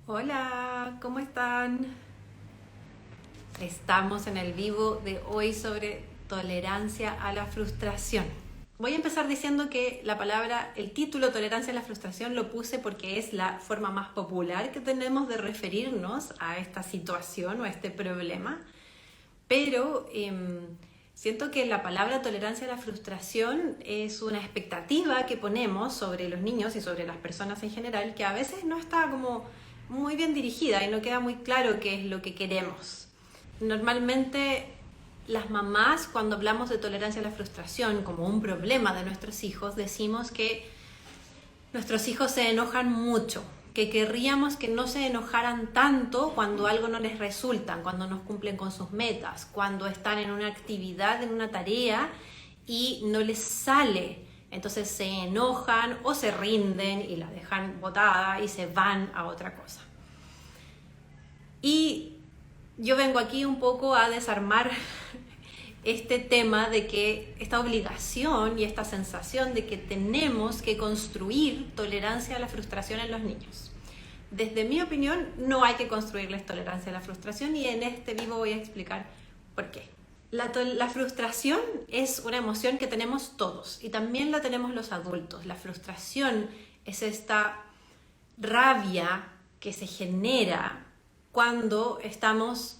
Hola, ¿cómo están? Estamos en el vivo de hoy sobre tolerancia a la frustración. Voy a empezar diciendo que el título tolerancia a la frustración lo puse porque es la forma más popular que tenemos de referirnos a esta situación o a este problema, pero siento que la palabra tolerancia a la frustración es una expectativa que ponemos sobre los niños y sobre las personas en general que a veces no está como muy bien dirigida y no queda muy claro qué es lo que queremos. Normalmente las mamás, cuando hablamos de tolerancia a la frustración como un problema de nuestros hijos, decimos que nuestros hijos se enojan mucho, que querríamos que no se enojaran tanto cuando algo no les resulta, cuando no cumplen con sus metas, cuando están en una actividad, en una tarea y no les sale. Entonces se enojan o se rinden y la dejan botada y se van a otra cosa. Y yo vengo aquí un poco a desarmar este tema de que esta obligación y esta sensación de que tenemos que construir tolerancia a la frustración en los niños. Desde mi opinión, no hay que construirles tolerancia a la frustración y en este vivo voy a explicar por qué. La frustración es una emoción que tenemos todos y también la tenemos los adultos. La frustración es esta rabia que se genera cuando estamos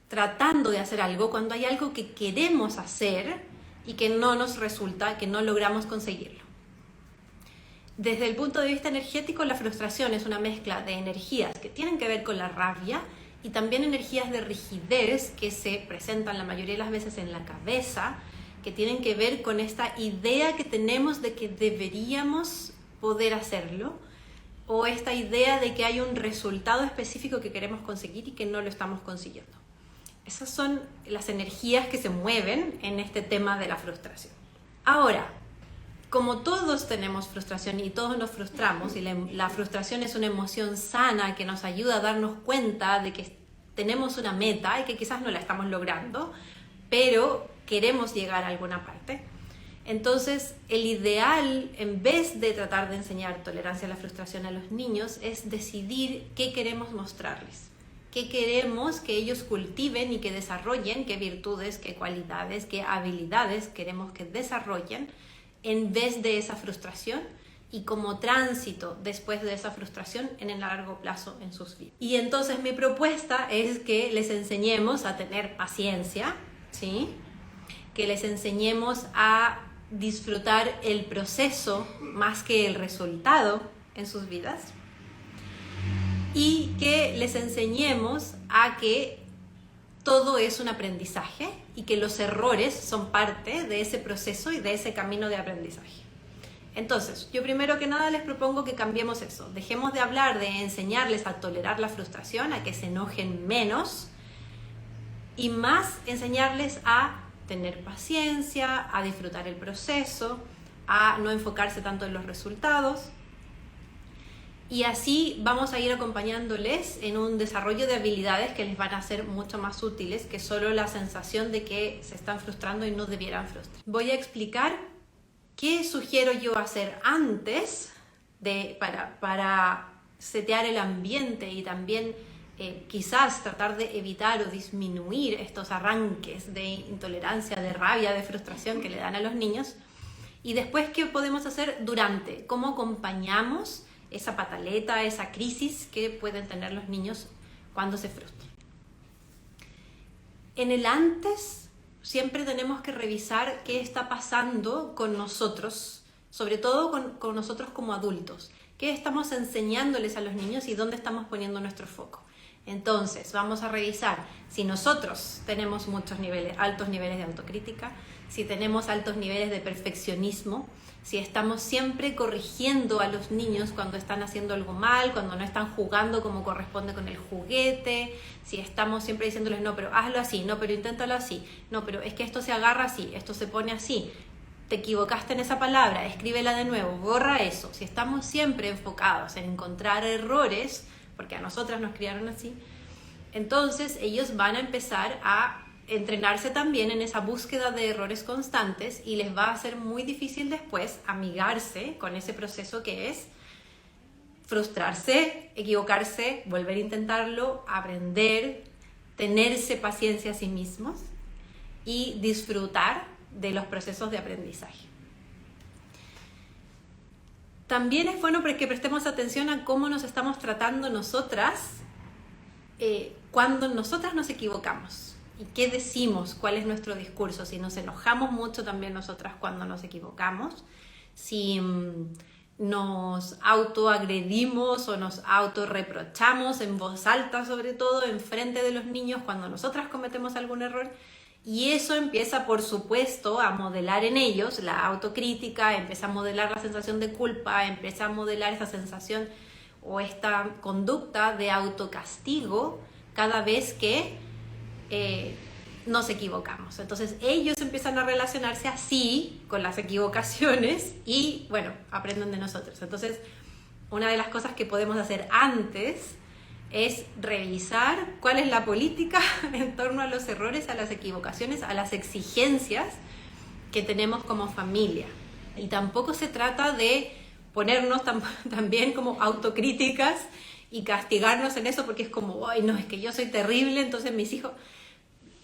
tratando de hacer algo, cuando hay algo que queremos hacer y que no nos resulta, que no logramos conseguirlo. Desde el punto de vista energético, la frustración es una mezcla de energías que tienen que ver con la rabia y también energías de rigidez que se presentan la mayoría de las veces en la cabeza, que tienen que ver con esta idea que tenemos de que deberíamos poder hacerlo, o esta idea de que hay un resultado específico que queremos conseguir y que no lo estamos consiguiendo. Esas son las energías que se mueven en este tema de la frustración. Ahora, como todos tenemos frustración y todos nos frustramos, y la frustración es una emoción sana que nos ayuda a darnos cuenta de que tenemos una meta y que quizás no la estamos logrando, pero queremos llegar a alguna parte. Entonces, el ideal, en vez de tratar de enseñar tolerancia a la frustración a los niños, es decidir qué queremos mostrarles. ¿Qué queremos que ellos cultiven y que desarrollen? ¿Qué virtudes, qué cualidades, qué habilidades queremos que desarrollen en vez de esa frustración y como tránsito después de esa frustración en el largo plazo en sus vidas? Y entonces mi propuesta es que les enseñemos a tener paciencia, ¿sí? Que les enseñemos a disfrutar el proceso más que el resultado en sus vidas. Y que les enseñemos a que todo es un aprendizaje y que los errores son parte de ese proceso y de ese camino de aprendizaje. Entonces, yo primero que nada les propongo que cambiemos eso. Dejemos de hablar de enseñarles a tolerar la frustración, a que se enojen menos y más enseñarles a tener paciencia, a disfrutar el proceso, a no enfocarse tanto en los resultados. Y así vamos a ir acompañándoles en un desarrollo de habilidades que les van a ser mucho más útiles que solo la sensación de que se están frustrando y no debieran frustrar. Voy a explicar qué sugiero yo hacer antes para setear el ambiente y también quizás tratar de evitar o disminuir estos arranques de intolerancia, de rabia, de frustración que le dan a los niños. Y después, ¿qué podemos hacer durante? ¿Cómo acompañamos esa pataleta, esa crisis que pueden tener los niños cuando se frustran? En el antes siempre tenemos que revisar qué está pasando con nosotros, sobre todo con nosotros como adultos. ¿Qué estamos enseñándoles a los niños y dónde estamos poniendo nuestro foco? Entonces, vamos a revisar si nosotros tenemos altos niveles de autocrítica, si tenemos altos niveles de perfeccionismo, si estamos siempre corrigiendo a los niños cuando están haciendo algo mal, cuando no están jugando como corresponde con el juguete, si estamos siempre diciéndoles no, pero hazlo así, no, pero inténtalo así, no, pero es que esto se agarra así, esto se pone así, te equivocaste en esa palabra, escríbela de nuevo, borra eso. Si estamos siempre enfocados en encontrar errores, porque a nosotras nos criaron así, entonces ellos van a empezar a entrenarse también en esa búsqueda de errores constantes y les va a ser muy difícil después amigarse con ese proceso que es frustrarse, equivocarse, volver a intentarlo, aprender, tenerse paciencia a sí mismos y disfrutar de los procesos de aprendizaje. También es bueno que prestemos atención a cómo nos estamos tratando nosotras cuando nosotras nos equivocamos y qué decimos, cuál es nuestro discurso, si nos enojamos mucho también nosotras cuando nos equivocamos, si nos autoagredimos o nos autorreprochamos en voz alta, sobre todo en frente de los niños cuando nosotras cometemos algún error. Y eso empieza, por supuesto, a modelar en ellos la autocrítica, empieza a modelar la sensación de culpa, empieza a modelar esa sensación o esta conducta de autocastigo cada vez que nos equivocamos. Entonces ellos empiezan a relacionarse así con las equivocaciones y, bueno, aprenden de nosotros. Entonces, una de las cosas que podemos hacer antes es revisar cuál es la política en torno a los errores, a las equivocaciones, a las exigencias que tenemos como familia. Y tampoco se trata de ponernos también como autocríticas y castigarnos en eso porque es como, ay, no, es que yo soy terrible, entonces mis hijos...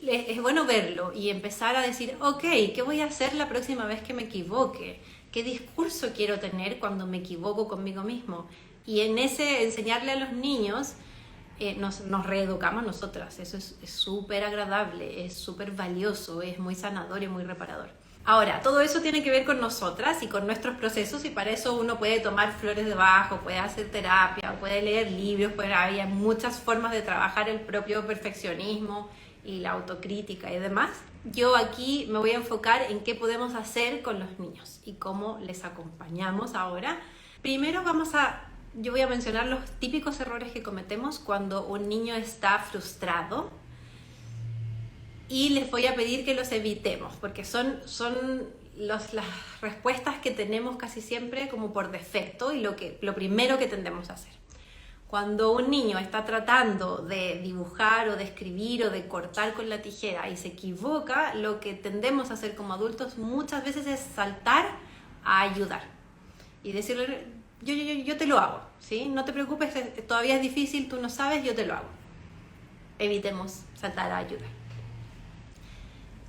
Es bueno verlo y empezar a decir, ok, ¿qué voy a hacer la próxima vez que me equivoque? ¿Qué discurso quiero tener cuando me equivoco conmigo mismo? Y en ese enseñarle a los niños, nos reeducamos nosotras. Eso es súper agradable, es súper valioso, es muy sanador y muy reparador. Ahora, todo eso tiene que ver con nosotras y con nuestros procesos, y para eso uno puede tomar flores de Bach, puede hacer terapia, puede leer libros, hay muchas formas de trabajar el propio perfeccionismo y la autocrítica y demás. Yo aquí me voy a enfocar en qué podemos hacer con los niños y cómo les acompañamos ahora. Primero yo voy a mencionar los típicos errores que cometemos cuando un niño está frustrado y les voy a pedir que los evitemos porque son las respuestas que tenemos casi siempre como por defecto y lo primero que tendemos a hacer. Cuando un niño está tratando de dibujar o de escribir o de cortar con la tijera y se equivoca, lo que tendemos a hacer como adultos muchas veces es saltar a ayudar y decirle, yo te lo hago, ¿sí? No te preocupes, todavía es difícil, tú no sabes, yo te lo hago. Evitemos saltar a ayudar.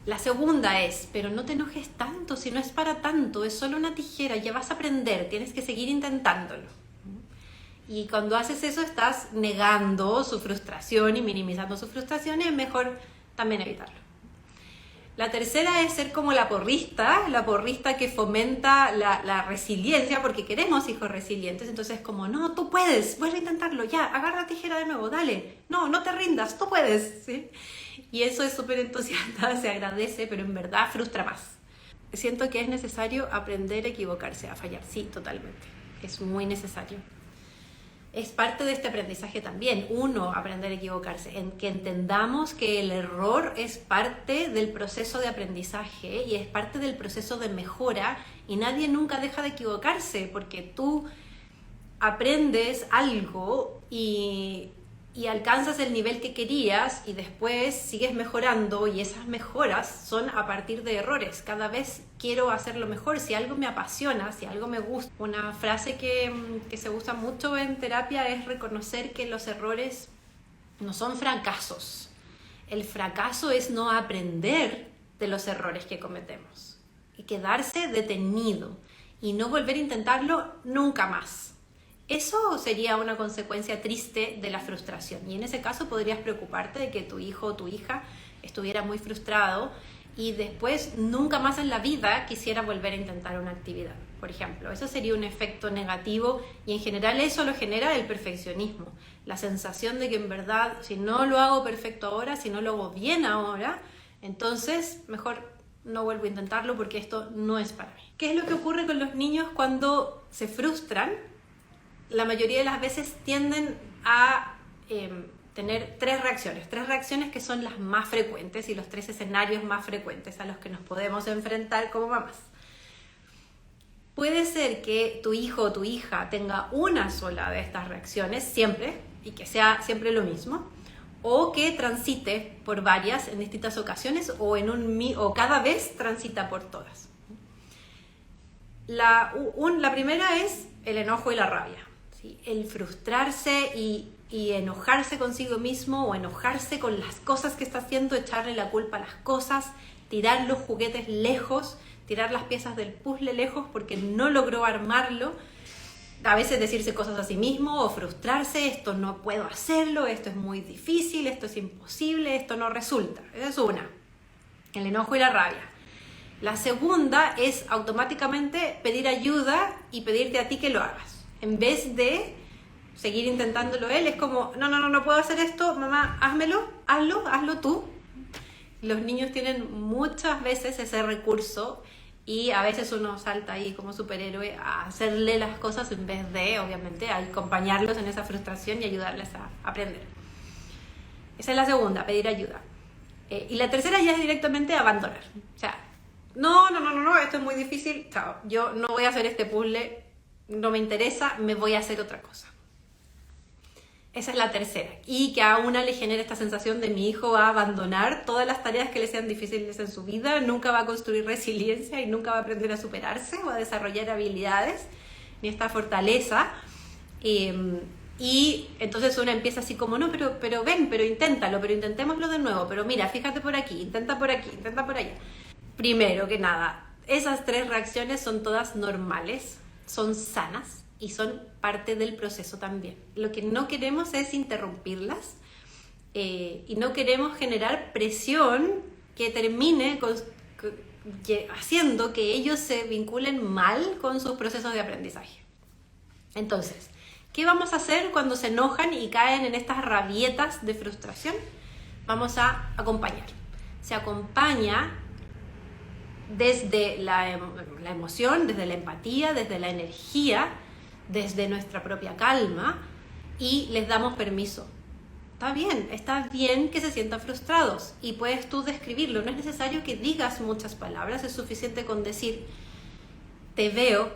La segunda es, pero no te enojes tanto, si no es para tanto, es solo una tijera, ya vas a aprender, tienes que seguir intentándolo. Y cuando haces eso estás negando su frustración y minimizando su frustración, y es mejor también evitarlo. La tercera es ser como la porrista que fomenta la resiliencia, porque queremos hijos resilientes. Entonces como, no, tú puedes, vuelve a intentarlo, ya, agarra la tijera de nuevo, dale, no te rindas, tú puedes, ¿sí? Y eso es súper entusiasta, se agradece, pero en verdad frustra más. Siento que es necesario aprender a equivocarse, a fallar, sí, totalmente, es muy necesario. Es parte de este aprendizaje también, aprender a equivocarse, en que entendamos que el error es parte del proceso de aprendizaje y es parte del proceso de mejora, y nadie nunca deja de equivocarse porque tú aprendes algo y alcanzas el nivel que querías y después sigues mejorando, y esas mejoras son a partir de errores. Cada vez quiero hacerlo mejor, si algo me apasiona, si algo me gusta. Una frase que se usa mucho en terapia es reconocer que los errores no son fracasos. El fracaso es no aprender de los errores que cometemos y quedarse detenido y no volver a intentarlo nunca más. Eso sería una consecuencia triste de la frustración, y en ese caso podrías preocuparte de que tu hijo o tu hija estuviera muy frustrado y después nunca más en la vida quisiera volver a intentar una actividad, por ejemplo. Eso sería un efecto negativo, y en general eso lo genera el perfeccionismo, la sensación de que en verdad si no lo hago perfecto ahora, si no lo hago bien ahora, entonces mejor no vuelvo a intentarlo porque esto no es para mí. ¿Qué es lo que ocurre con los niños cuando se frustran? La mayoría de las veces tienden a tener tres reacciones que son las más frecuentes y los tres escenarios más frecuentes a los que nos podemos enfrentar como mamás. Puede ser que tu hijo o tu hija tenga una sola de estas reacciones siempre y que sea siempre lo mismo, o que transite por varias en distintas ocasiones o cada vez transita por todas. La primera es el enojo y la rabia. el frustrarse y enojarse consigo mismo o enojarse con las cosas que está haciendo, echarle la culpa a las cosas, tirar los juguetes lejos, tirar las piezas del puzzle lejos porque no logró armarlo, a veces decirse cosas a sí mismo o frustrarse, esto no puedo hacerlo, esto es muy difícil, esto es imposible, esto no resulta. Esa es una, el enojo y la rabia. La segunda es automáticamente pedir ayuda y pedirte a ti que lo hagas. En vez de seguir intentándolo él, es como, no puedo hacer esto, mamá, hazlo tú. Los niños tienen muchas veces ese recurso y a veces uno salta ahí como superhéroe a hacerle las cosas en vez de, obviamente, a acompañarlos en esa frustración y ayudarles a aprender. Esa es la segunda, pedir ayuda. Y la tercera ya es directamente abandonar. O sea, no, esto es muy difícil, chao, yo no voy a hacer este puzzle, no me interesa, me voy a hacer otra cosa. Esa es la tercera. Y que a una le genere esta sensación de mi hijo va a abandonar todas las tareas que le sean difíciles en su vida, nunca va a construir resiliencia y nunca va a aprender a superarse o a desarrollar habilidades, ni esta fortaleza. Y entonces una empieza así como, no, pero ven, pero inténtalo, pero intentémoslo de nuevo, pero mira, fíjate por aquí, intenta por allá. Primero que nada, esas tres reacciones son todas normales, son sanas y son parte del proceso también. Lo que no queremos es interrumpirlas y no queremos generar presión que termine haciendo que ellos se vinculen mal con sus procesos de aprendizaje. Entonces, ¿qué vamos a hacer cuando se enojan y caen en estas rabietas de frustración? Vamos a acompañar. Se acompaña desde la emoción, desde la empatía, desde la energía, desde nuestra propia calma y les damos permiso. Está bien que se sientan frustrados y puedes tú describirlo. No es necesario que digas muchas palabras, es suficiente con decir, te veo,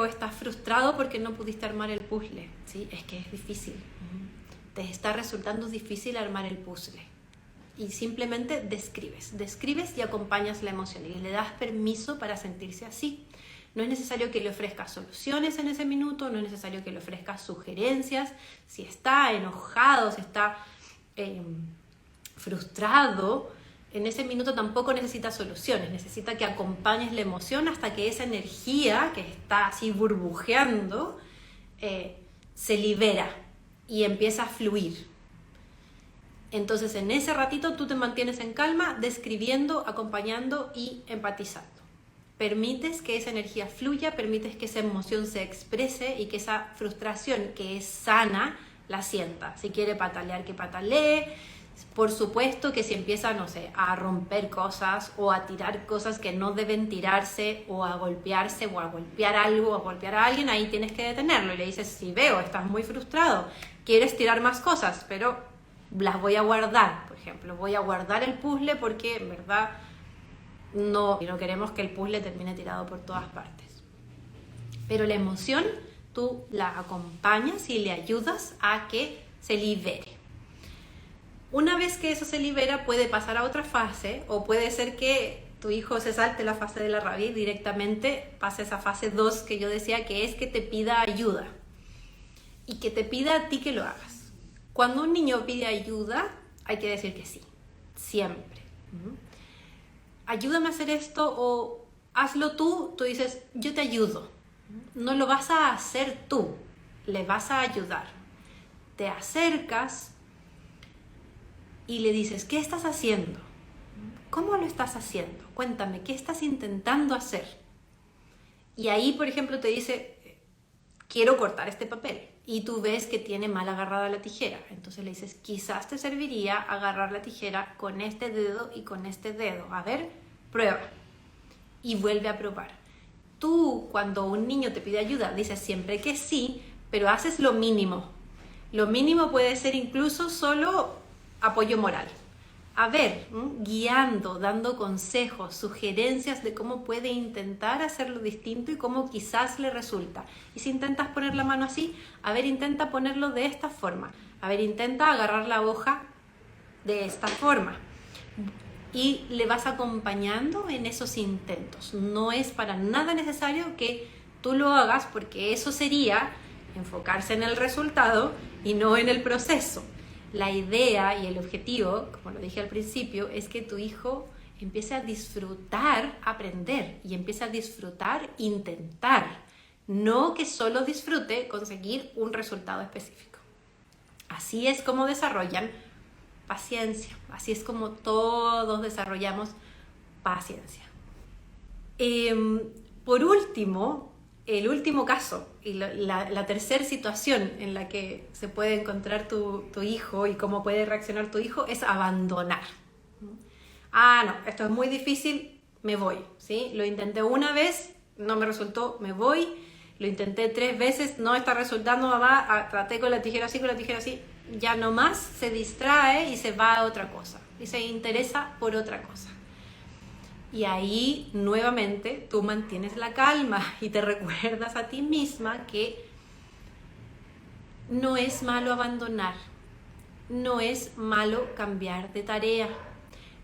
estás frustrado porque no pudiste armar el puzzle. ¿Sí? Es que es difícil. Te está resultando difícil armar el puzzle. Y simplemente describes y acompañas la emoción y le das permiso para sentirse así. No es necesario que le ofrezcas soluciones en ese minuto, no es necesario que le ofrezcas sugerencias. Si está enojado, si está frustrado, en ese minuto tampoco necesita soluciones, necesita que acompañes la emoción hasta que esa energía que está así burbujeando se libera y empieza a fluir. Entonces en ese ratito tú te mantienes en calma, describiendo, acompañando y empatizando. Permites que esa energía fluya, permites que esa emoción se exprese y que esa frustración que es sana la sienta. Si quiere patalear, que patalee. Por supuesto que si empieza, a romper cosas o a tirar cosas que no deben tirarse o a golpearse o a golpear algo o a golpear a alguien, ahí tienes que detenerlo y le dices, sí veo, estás muy frustrado, quieres tirar más cosas, pero las voy a guardar, por ejemplo, voy a guardar el puzzle porque en verdad no queremos que el puzzle termine tirado por todas partes. Pero la emoción tú la acompañas y le ayudas a que se libere. Una vez que eso se libera puede pasar a otra fase o puede ser que tu hijo se salte la fase de la rabia y directamente pase a esa fase 2 que yo decía, que es que te pida ayuda y que te pida a ti que lo hagas. Cuando un niño pide ayuda hay que decir que sí, siempre. Ayúdame a hacer esto o hazlo tú dices yo te ayudo. No lo vas a hacer tú, le vas a ayudar. Te acercas y le dices, ¿qué estás haciendo? ¿Cómo lo estás haciendo? Cuéntame, ¿qué estás intentando hacer? Y ahí, por ejemplo, te dice, quiero cortar este papel. Y tú ves que tiene mal agarrada la tijera. Entonces le dices, quizás te serviría agarrar la tijera con este dedo y con este dedo. A ver, prueba. Y vuelve a probar. Tú, cuando un niño te pide ayuda, dices siempre que sí, pero haces lo mínimo. Lo mínimo puede ser incluso solo apoyo moral. A ver, guiando, dando consejos, sugerencias de cómo puede intentar hacerlo distinto y cómo quizás le resulta. Y si intentas poner la mano así, a ver, intenta ponerlo de esta forma. A ver, intenta agarrar la hoja de esta forma. Y le vas acompañando en esos intentos. No es para nada necesario que tú lo hagas porque eso sería enfocarse en el resultado y no en el proceso. La idea y el objetivo, como lo dije al principio, es que tu hijo empiece a disfrutar aprender y empiece a disfrutar intentar, no que solo disfrute conseguir un resultado específico. Así es como desarrollan paciencia, así es como todos desarrollamos paciencia. Por último, el último caso y la tercera situación en la que se puede encontrar tu hijo y cómo puede reaccionar tu hijo es abandonar. No, esto es muy difícil, me voy, ¿sí? Lo intenté una vez, no me resultó, me voy. Lo intenté 3 veces, no está resultando, mamá, traté con la tijera así, ya no más, se distrae y se va a otra cosa, y se interesa por otra cosa. Y ahí, nuevamente, tú mantienes la calma y te recuerdas a ti misma que no es malo abandonar, no es malo cambiar de tarea,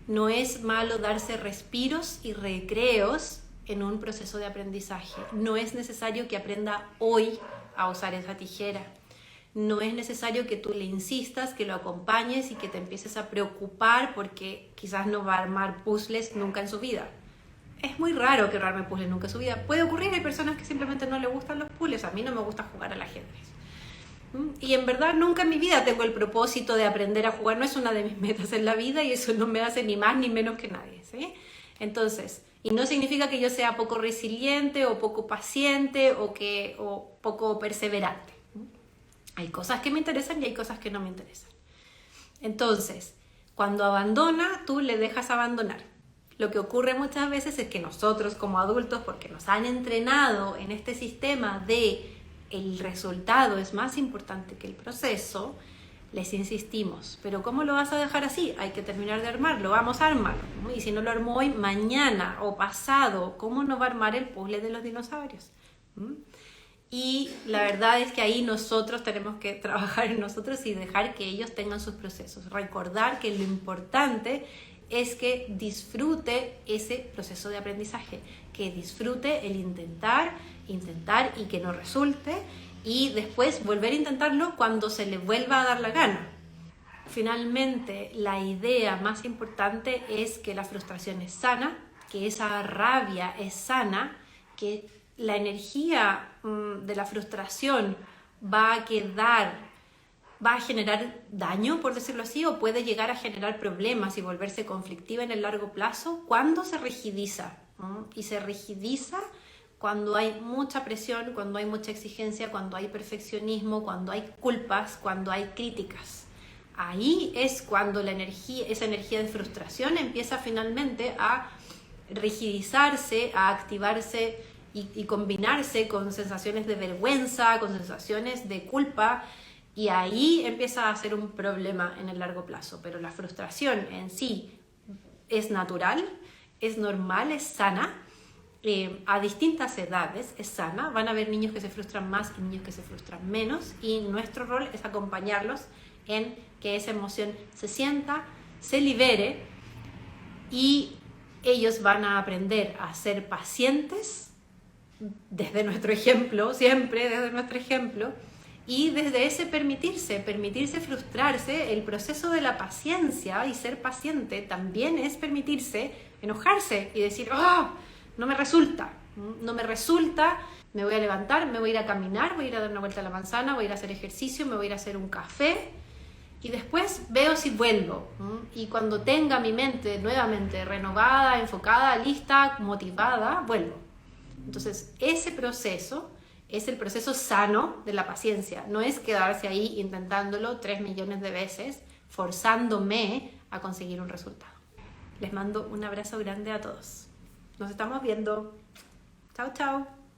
no es malo darse respiros y recreos en un proceso de aprendizaje. No es necesario que aprenda hoy a usar esa tijera. No es necesario que tú le insistas, que lo acompañes y que te empieces a preocupar porque quizás no va a armar puzzles nunca en su vida. Es muy raro que arme puzzles nunca en su vida. Puede ocurrir, hay personas que simplemente no les gustan los puzzles. A mí no me gusta jugar al ajedrez. Y en verdad nunca en mi vida tengo el propósito de aprender a jugar. No es una de mis metas en la vida y eso no me hace ni más ni menos que nadie, ¿sí? Entonces, y no significa que yo sea poco resiliente o poco paciente o poco perseverante. Hay cosas que me interesan y hay cosas que no me interesan. Entonces, cuando abandona, tú le dejas abandonar. Lo que ocurre muchas veces es que nosotros como adultos, porque nos han entrenado en este sistema de el resultado es más importante que el proceso, les insistimos, pero ¿cómo lo vas a dejar así? Hay que terminar de armarlo, vamos a armarlo. Y si no lo armó hoy, mañana o pasado, ¿cómo no va a armar el puzzle de los dinosaurios? Y la verdad es que ahí nosotros tenemos que trabajar en nosotros y dejar que ellos tengan sus procesos. Recordar que lo importante es que disfrute ese proceso de aprendizaje, que disfrute el intentar y que no resulte, y después volver a intentarlo cuando se le vuelva a dar la gana. Finalmente, la idea más importante es que la frustración es sana, que esa rabia es sana, que la energía de la frustración va a generar daño, por decirlo así, o puede llegar a generar problemas y volverse conflictiva en el largo plazo cuando se rigidiza. Y se rigidiza cuando hay mucha presión, cuando hay mucha exigencia, cuando hay perfeccionismo, cuando hay culpas, cuando hay críticas. Ahí es cuando esa energía de frustración empieza finalmente a rigidizarse, a activarse y combinarse con sensaciones de vergüenza, con sensaciones de culpa, y ahí empieza a ser un problema en el largo plazo. Pero la frustración en sí es natural, es normal, es sana. A distintas edades es sana. Van a haber niños que se frustran más y niños que se frustran menos, y nuestro rol es acompañarlos en que esa emoción se sienta, se libere, y ellos van a aprender a ser pacientes desde nuestro ejemplo, siempre desde nuestro ejemplo, y desde ese permitirse frustrarse. El proceso de la paciencia y ser paciente también es permitirse enojarse y decir, no me resulta, me voy a levantar, me voy a ir a caminar, voy a ir a dar una vuelta a la manzana, voy a ir a hacer ejercicio, me voy a ir a hacer un café y después veo si vuelvo. Y cuando tenga mi mente nuevamente renovada, enfocada, lista, motivada, vuelvo. Entonces, ese proceso es el proceso sano de la paciencia. No es quedarse ahí intentándolo 3 millones de veces, forzándome a conseguir un resultado. Les mando un abrazo grande a todos. Nos estamos viendo. Chao, chao.